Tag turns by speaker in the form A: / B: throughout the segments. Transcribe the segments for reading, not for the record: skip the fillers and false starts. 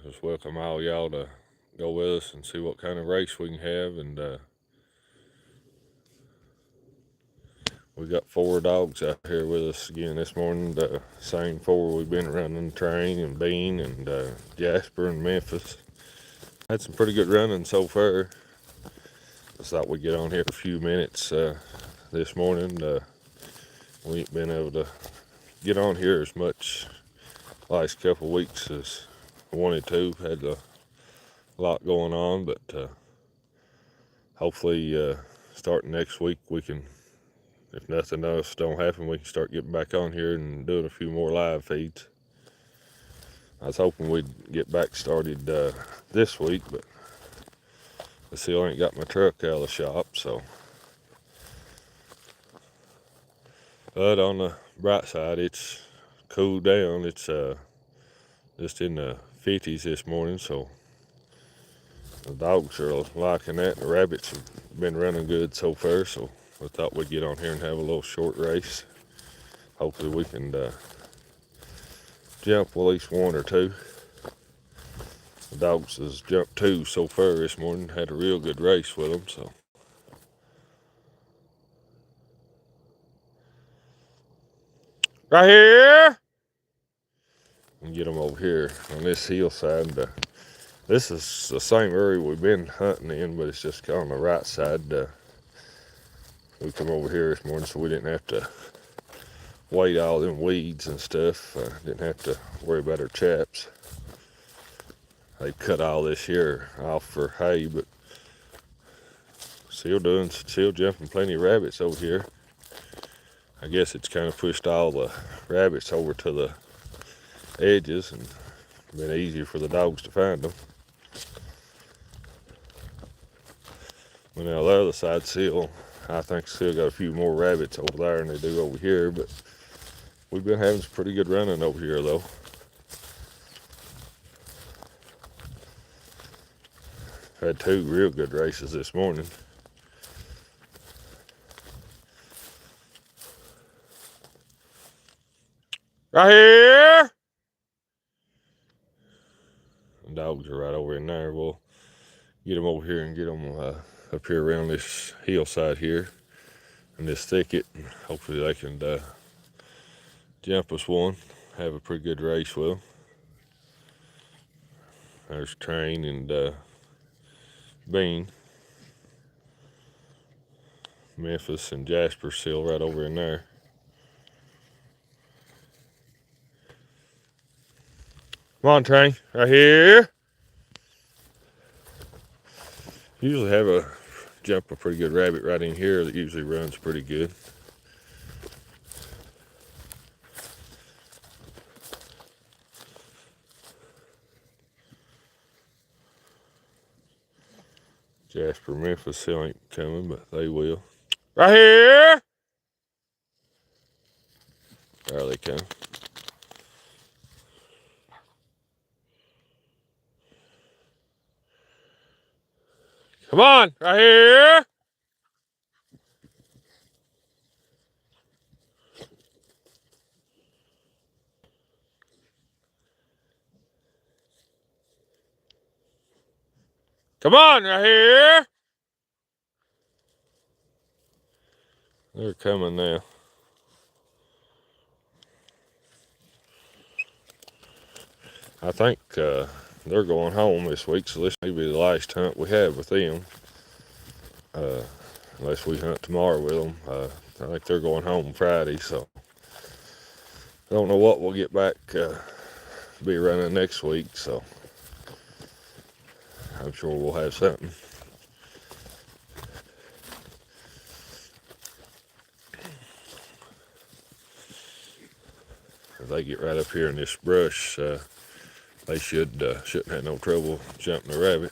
A: just welcome all y'all to go with us and see what kind of race we can have. And we got 4 dogs out here with us again this morning. The same 4 we've been running: Train and Bean and Jasper and Memphis. Had some pretty good running so far. Just thought we'd get on here for a few minutes this morning. We ain't been able to get on here as much last couple of weeks as I wanted to. Had a lot going on, but hopefully starting next week we can, if nothing else don't happen, we can start getting back on here and doing a few more live feeds. I was hoping we'd get back started this week, but I still ain't got my truck out of the shop, so. But on the bright side, it's cooled down. It's just in the 50s this morning, so the dogs are liking that. The rabbits have been running good so far, so I thought we'd get on here and have a little short race. Hopefully we can jump at least 1 or 2. The dogs has jumped 2 so far this morning. Had a real good race with them, so. Right here! And get them over here on this hillside. This is the same area we've been hunting in, but it's just on the right side. We come over here this morning so we didn't have to wade all them weeds and stuff. Didn't have to worry about our chaps. They cut all this here off for hay, but still jumping plenty of rabbits over here. I guess it's kind of pushed all the rabbits over to the edges and been easier for the dogs to find them. Well, now the other side I think still got a few more rabbits over there than they do over here, but we've been having some pretty good running over here though. Had 2 real good races this morning. Right here! The dogs are right over in there. We'll get them over here and get them up here around this hillside here in this thicket. And hopefully they can jump us 1. Have a pretty good race with them. There's Train and Bean. Memphis and Jasper still right over in there. Come on, Train. Right here. Usually have a pretty good rabbit right in here that usually runs pretty good. Jasper, Memphis still ain't coming, but they will. Right here! There they come. Come on, right here! Come on, right here! They're coming now. I think they're going home this week, so this may be the last hunt we have with them. Unless we hunt tomorrow with them. I think they're going home Friday, so I don't know what we'll get back be running next week, so I'm sure we'll have something. If they get right up here in this brush, they shouldn't have no trouble jumping a rabbit.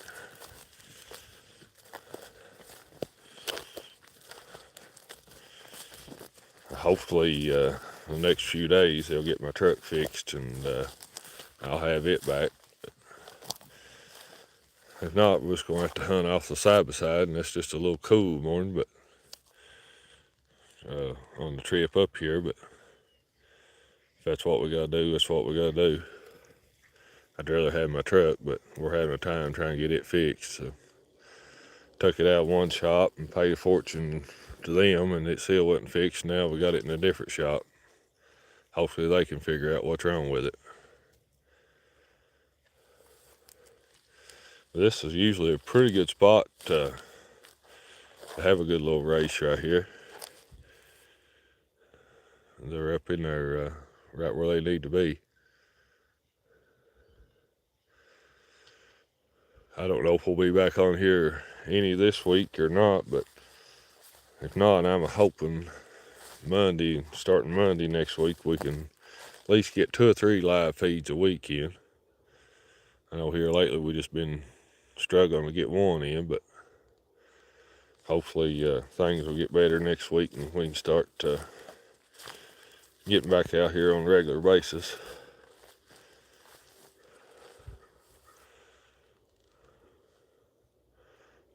A: Hopefully the next few days they'll get my truck fixed and I'll have it back. If not, we're just going to have to hunt off the side by side, and that's just a little cool morning, but on the trip up here. But if that's what we got to do, that's what we got to do. I'd rather have my truck, but we're having a time trying to get it fixed. So took it out of one shop and paid a fortune to them, and it still wasn't fixed. Now we got it in a different shop. Hopefully they can figure out what's wrong with it. This is usually a pretty good spot to have a good little race right here. They're up in there right where they need to be. I don't know if we'll be back on here any this week or not, but if not, I'm hoping starting Monday next week, we can at least get 2 or 3 live feeds a week in. I know here lately we've just been struggling to get one in, but hopefully things will get better next week and we can start getting back out here on a regular basis.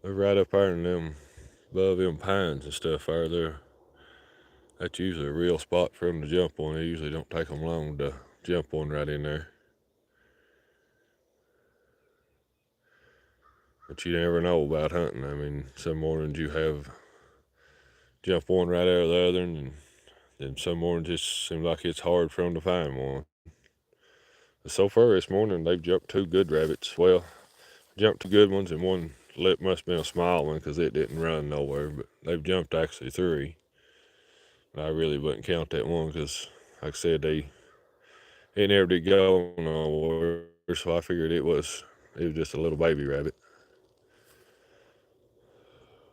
A: They're right up there in them, above them pines and stuff there. That's usually a real spot for them to jump on. They usually don't take them long to jump on right in there. But you never know about hunting. I mean, some mornings you have jump one right out of the other, and then some mornings just seem like it's hard for them to find one. But so far this morning, they've jumped 2 good rabbits. Well, jumped 2 good ones, and one lip must have been a small one because it didn't run nowhere. But they've jumped actually 3. I really wouldn't count that one because, like I said, it never did go nowhere. So I figured it was just a little baby rabbit.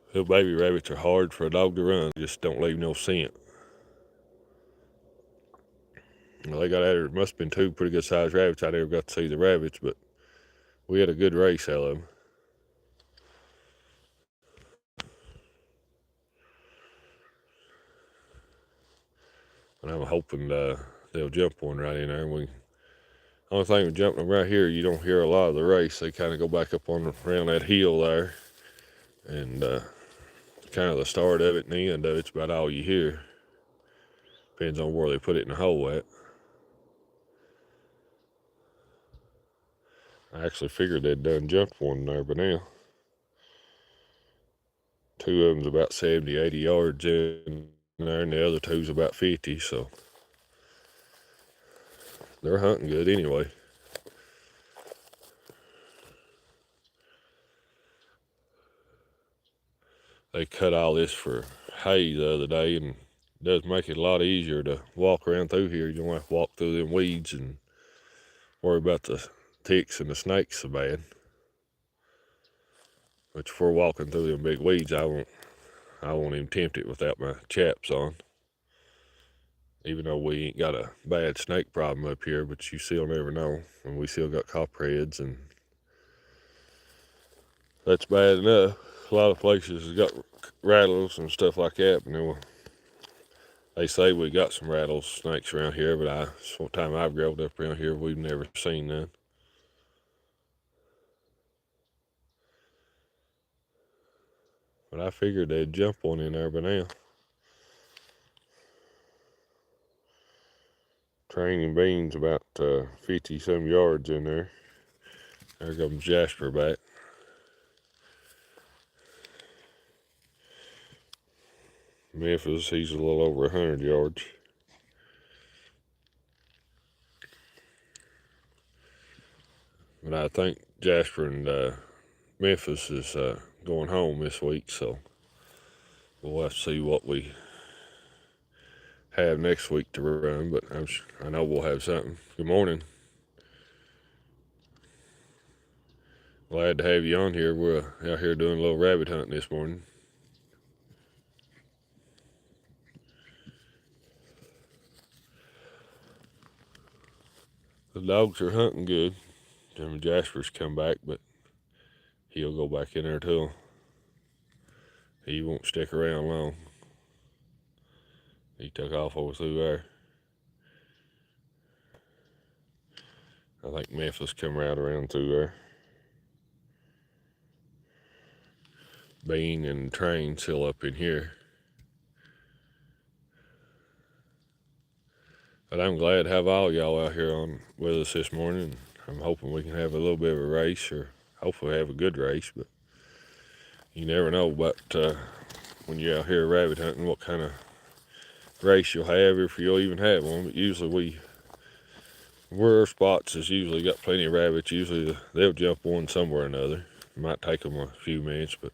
A: Little baby rabbits are hard for a dog to run. They just don't leave no scent. Well, there must have been 2 pretty good sized rabbits. I never got to see the rabbits, but we had a good race out of them. And I'm hoping they'll jump one right in there. Only thing with jumping them right here, you don't hear a lot of the race. They kind of go back up around that hill there, and kind of the start of it and the end of it's about all you hear. Depends on where they put it in the hole at. I actually figured they'd done jumped one there by now. 2 of them's about 70, 80 yards in there, and the other 2's about 50, so they're hunting good anyway. They cut all this for hay the other day, and it does make it a lot easier to walk around through here. You don't have to walk through them weeds and worry about the ticks and the snakes so bad. But if we're walking through them big weeds, I won't even tempt it without my chaps on. Even though we ain't got a bad snake problem up here, but you still never know. And we still got copperheads, and that's bad enough. A lot of places has got rattles and stuff like that, but they say we got some rattlesnakes around here, but one time I've growed up around here, we've never seen none. But I figured they'd jump one in there by now. Training beans about 50 some yards in there. There comes Jasper back. Memphis, he's a little over 100 yards. But I think Jasper and Memphis is going home this week, so we'll have to see what we have next week to run, but I know we'll have something. Good morning. Glad to have you on here. We're out here doing a little rabbit hunting this morning. The dogs are hunting good. Jimmy Jasper's come back, but he'll go back in there too. He won't stick around long. He took off over through there. I think Memphis come right around through there. Bean and Train still up in here. But I'm glad to have all y'all out here on with us this morning. I'm hoping we can have a little bit of a race, or hopefully have a good race, but you never know about when you're out here rabbit hunting what kind of race you'll have, if you'll even have one. But usually where our spots has usually got plenty of rabbits. Usually they'll jump one somewhere or another. It might take them a few minutes, but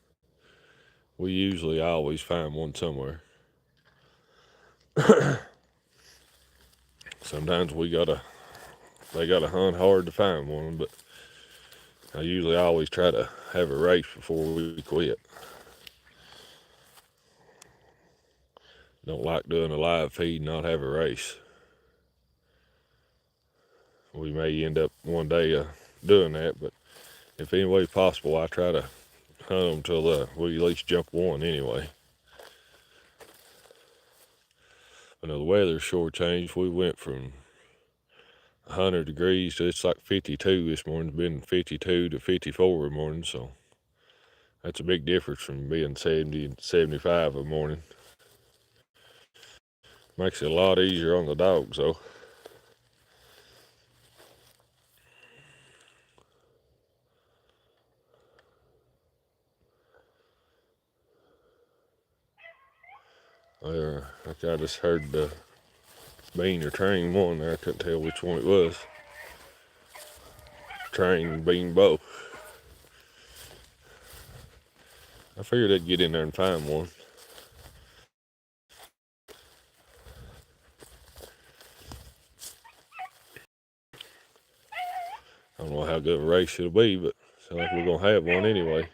A: we usually always find one somewhere. Sometimes they gotta hunt hard to find one, but I usually always try to have a race before we quit. Don't like doing a live feed and not have a race. We may end up one day doing that, but if any way possible, I try to hunt them till we at least jump one anyway. But the weather's sure changed. We went from 100 degrees to it's like 52 this morning. It's been 52 to 54 in the morning, so that's a big difference from being 70 and 75 in the morning. Makes it a lot easier on the dogs, though. I just heard the bean or train one there. I couldn't tell which one it was. Train and bean both. I figured I'd get in there and find one. I don't know how good a race it'll be, but it sounds like we're gonna have one anyway.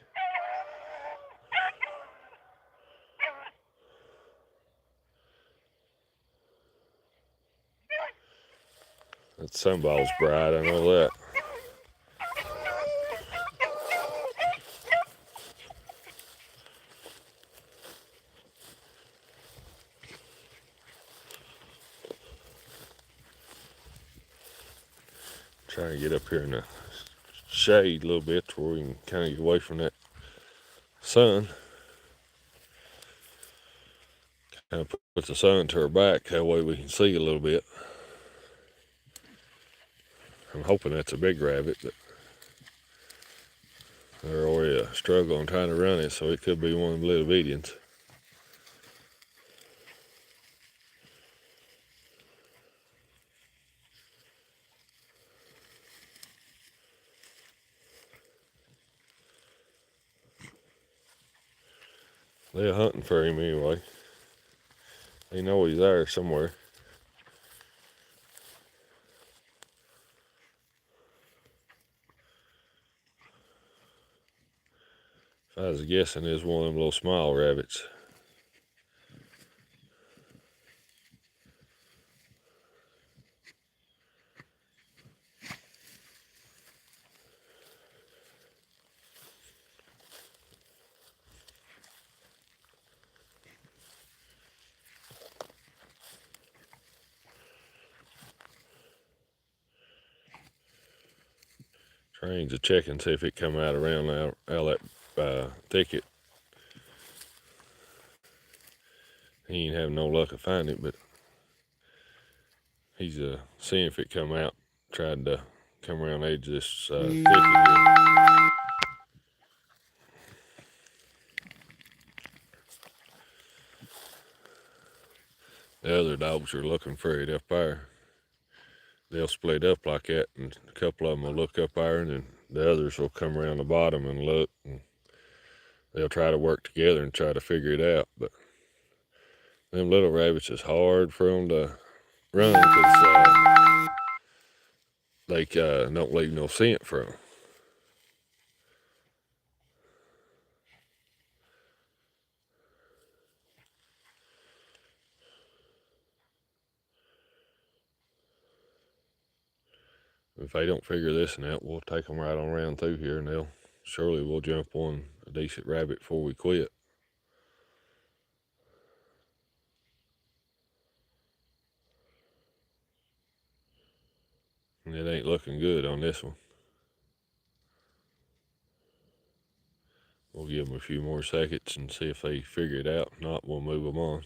A: That sunball's bright, I know that. Trying to get up here in the shade a little bit to where we can kind of get away from that sun. Kind of put the sun to our back, that way we can see a little bit. I'm hoping that's a big rabbit, but they're already struggling trying to run it, so it could be one of them little bitties. They're hunting for him anyway. They know he's there somewhere. If I was guessing, it's one of them little small rabbits. Trains a checking, see if it come out around out of that thicket. He ain't having no luck of finding it, but he's seeing if it come out. Tried to come around the edge of this thicket here. The other dogs are looking for it up there. They'll split up like that, and a couple of them will look up there, and then the others will come around the bottom and look, and they'll try to work together and try to figure it out. But them little rabbits is hard for them to run because they don't leave no scent for them. If they don't figure this one out, we'll take them right on around through here, and we'll jump one a decent rabbit before we quit. And it ain't looking good on this one. We'll give them a few more seconds and see if they figure it out. If not, we'll move them on.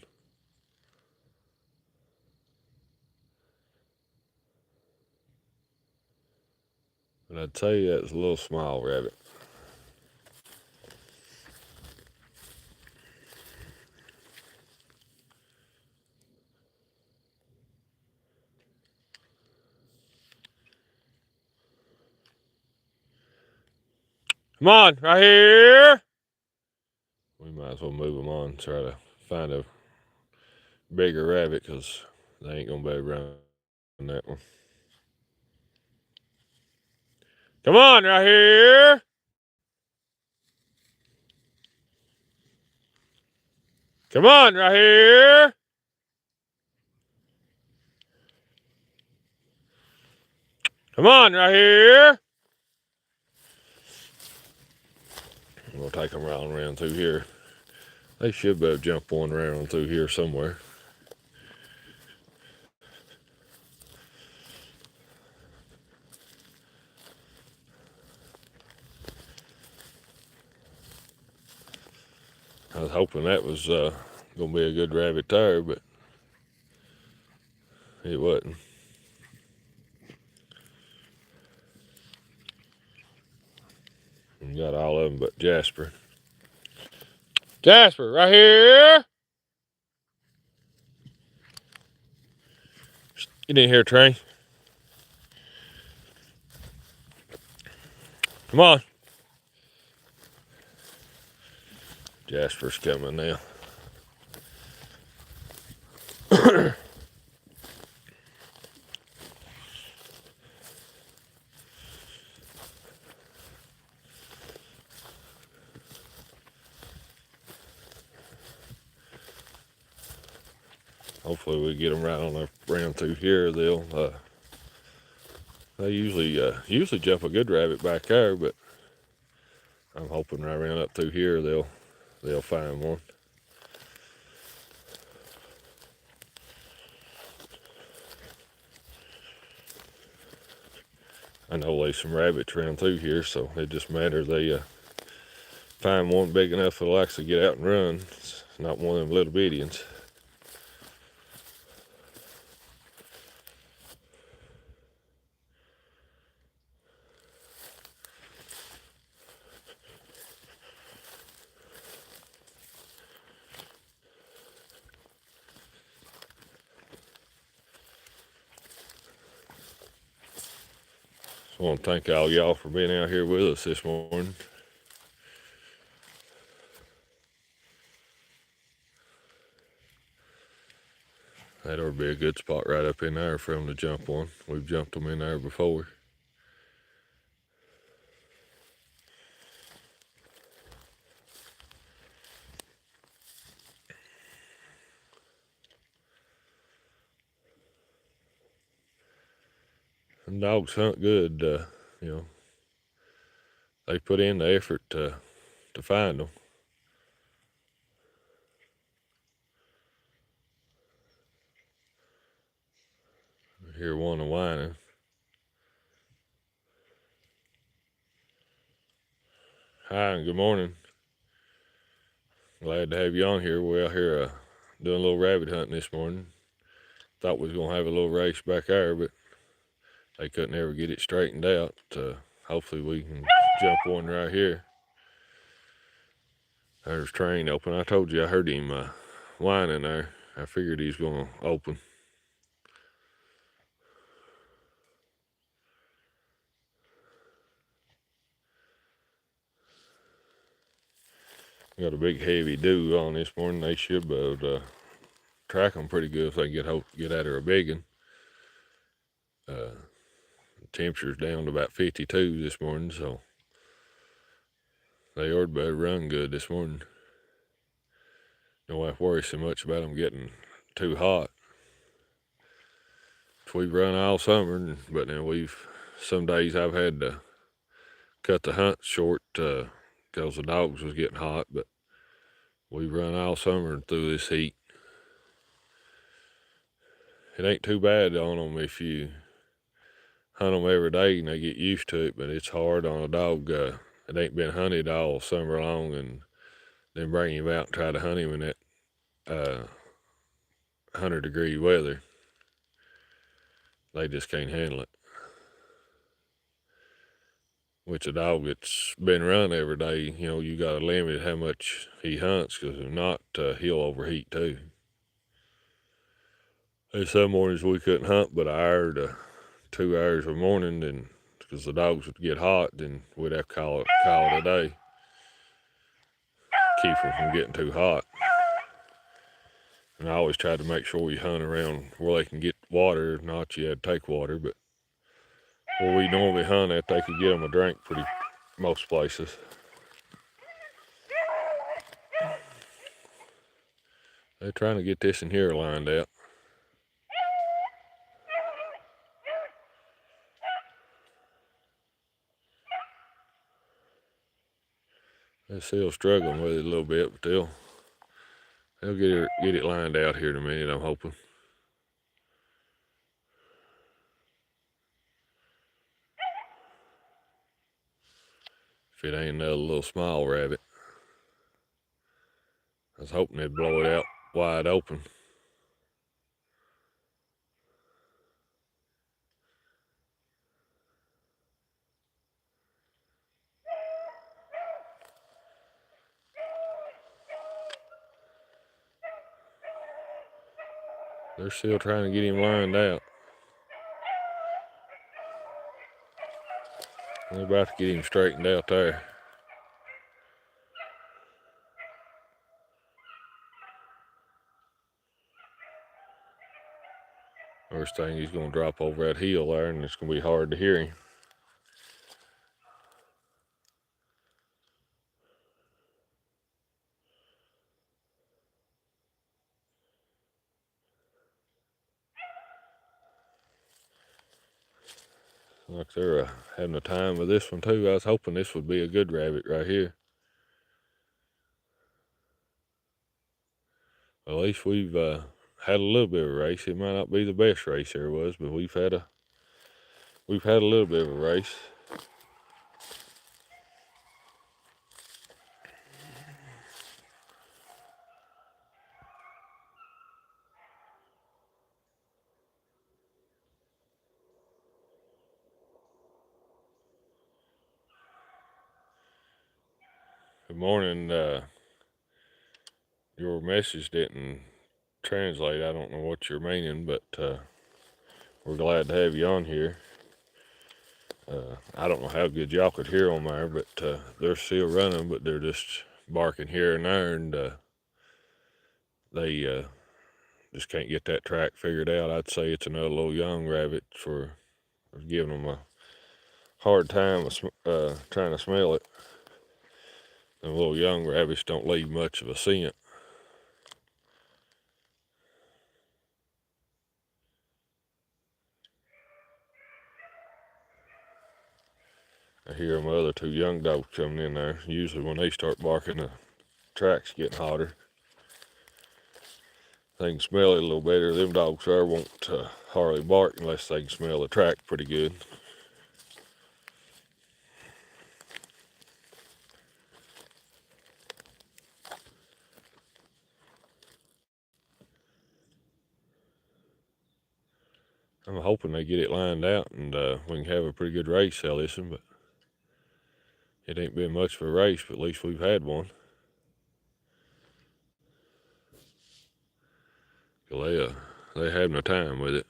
A: But I'd say that's a little small rabbit. Come on, right here. We might as well move them on, try to find a bigger rabbit, because they ain't going to be around that one. Come on, right here. Come on, right here. Come on, right here. We'll take them around through here. They should be able to jump one around through here somewhere. I was hoping that was going to be a good rabbit there, but it wasn't. We got all of them but Jasper. Jasper, right here. Get in here, Trey. Come on. Jasper's coming now. Hopefully we get them right on around through here. They usually jump a good rabbit back there, but I'm hoping right around up through here they'll find one. I know there's some rabbits around through here, so it just matters they find one big enough that'll actually get out and run. It's not one of them little bitty ones. I want to thank all y'all for being out here with us this morning. That ought to be a good spot right up in there for them to jump one. We've jumped them in there before. Them dogs hunt good, you know. They put in the effort to find them. I hear one whining. Hi, and good morning. Glad to have you on here. We're out here doing a little rabbit hunting this morning. Thought we was going to have a little race back there, but they couldn't ever get it straightened out. Hopefully we can jump one right here. There's train open. I told you I heard him whining there. I figured he's going to open. Got a big heavy dew on this morning. They should be able to track them pretty good if they get at her a big one. The temperature's down to about 52 this morning, so they ought to better run good this morning. Don't have to worry so much about them getting too hot. We've run all summer, but then some days I've had to cut the hunt short because the dogs was getting hot, but we run all summer through this heat. It ain't too bad on them if you hunt them every day and they get used to it, but it's hard on a dog that ain't been hunted all summer long and then bring him out and try to hunt him in that 100-degree weather. They just can't handle it. which a dog that's been running every day, you know, you got to limit how much he hunts, because if not, he'll overheat too. There's some mornings we couldn't hunt but an hour to 2 hours a morning, and because the dogs would get hot, then we'd have to call it a day, keep them from getting too hot. And I always tried to make sure we hunt around where they can get water. If not, you had to take water, but where we normally hunt at, they could get them a drink pretty most places. They're trying to get this in here lined out. They're still struggling with it a little bit, but they'll get it lined out here in a minute, I'm hoping. If it ain't another little small rabbit. I was hoping they'd blow it out wide open. They're still trying to get him lined out. They're about to get him straightened out there. First thing, he's going to drop over that hill there, and it's going to be hard to hear him. Like they're having a time with this one too. I was hoping this would be a good rabbit right here. At least we've had a little bit of a race. It might not be the best race there was, but we've had a little bit of a race. Good morning. Your message didn't translate. I don't know what you're meaning, but we're glad to have you on here. I don't know how good y'all could hear on there, but they're still running, but they're just barking here and there, and they just can't get that track figured out. I'd say it's another little young rabbit for giving them a hard time trying to smell it. The little young rabbits don't leave much of a scent. I hear them other two young dogs coming in there. Usually when they start barking, the track's getting hotter. They can smell it a little better. Them dogs there won't hardly bark unless they can smell the track pretty good. I'm hoping they get it lined out and we can have a pretty good race out of this one, but it ain't been much of a race, but at least we've had one. They're having a time with it.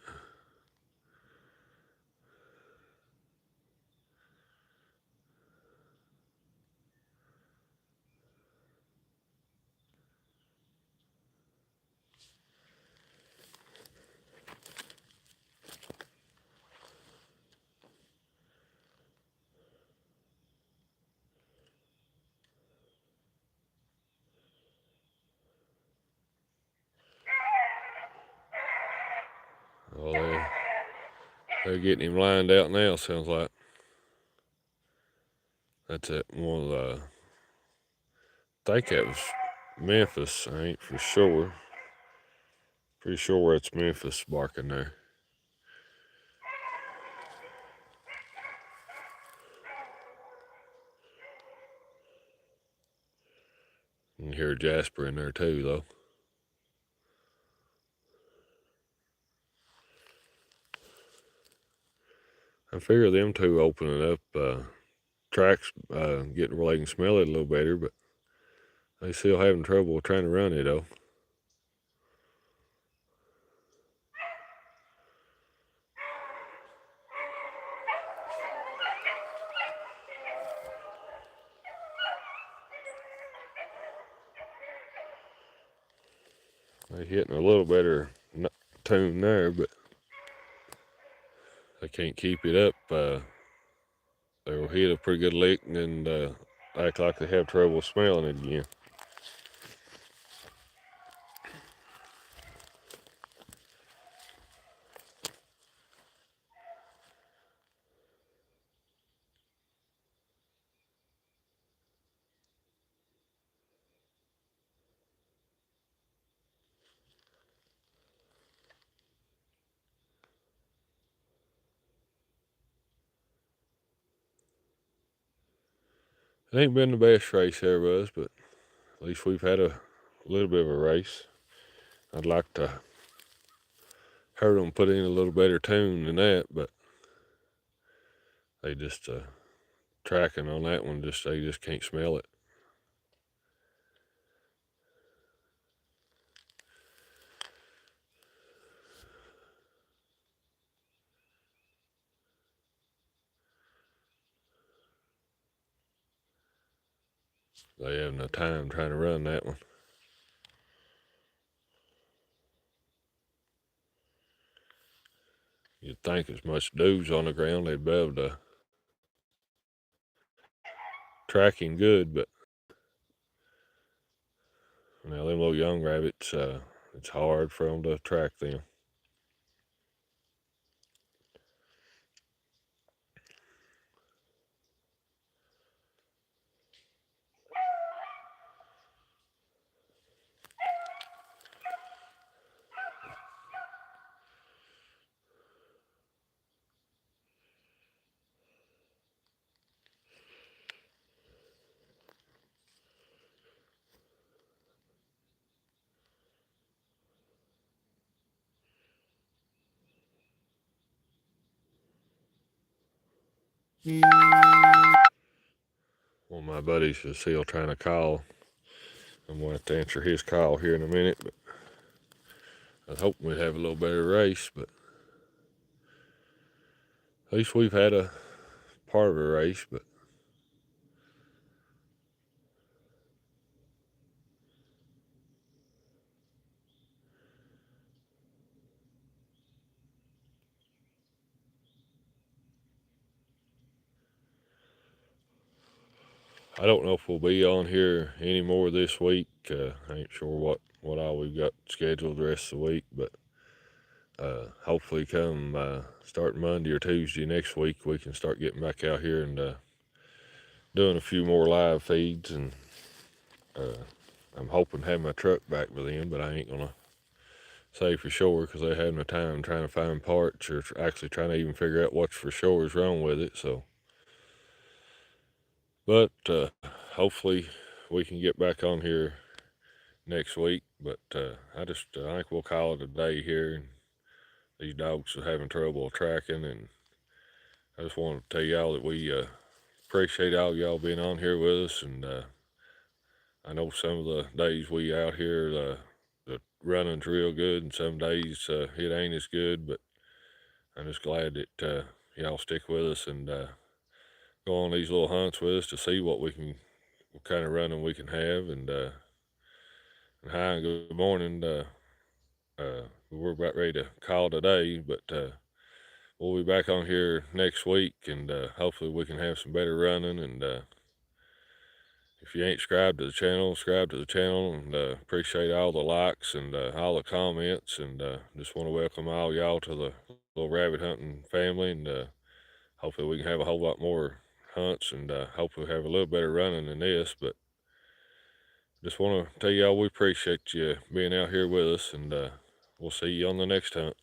A: Well, they're getting him lined out now, sounds like. That's it. One of the, I think that was Memphis. I ain't for sure. Pretty sure it's Memphis barking there. You can hear Jasper in there too, though. I figure them two opening up tracks getting where they can smell it a little better, but they still having trouble trying to run it though. They hitting a little better tune there, but they can't keep it up. They'll hit a pretty good lick and then act like they have trouble smelling it again. It ain't been the best race there was, but at least we've had a little bit of a race. I'd like to heard them put in a little better tune than that, but they just tracking on that one. They just can't smell it. They having a time trying to run that one. You'd think as much dews on the ground they'd be able to track him good, but now them little young rabbits, it's hard for them to track them. One of my buddies is still trying to call. I'm going to have to answer his call here in a minute, but I was hoping we'd have a little better race, but at least we've had a part of a race, but I don't know if we'll be on here anymore this week. I ain't sure what all we've got scheduled the rest of the week, but hopefully come starting Monday or Tuesday next week, we can start getting back out here and doing a few more live feeds. And I'm hoping to have my truck back by then, but I ain't gonna say for sure because they're having a time trying to find parts or actually trying to even figure out what's for sure is wrong with it. So, but hopefully we can get back on here next week. But I think we'll call it a day here. And these dogs are having trouble tracking, and I just want to tell y'all that we appreciate all y'all being on here with us. And I know some of the days we out here, the running's real good, and some days it ain't as good. But I'm just glad that y'all stick with us and go on these little hunts with us to see what kind of running we can have. And hi, and good morning. We're about ready to call today, but we'll be back on here next week, and hopefully we can have some better running. And if you ain't subscribed to the channel, subscribe to the channel, and appreciate all the likes and all the comments. And just want to welcome all y'all to the little rabbit hunting family, and hopefully we can have a whole lot more hunts, and hopefully have a little better running than this. But just want to tell y'all we appreciate you being out here with us, and we'll see you on the next hunt.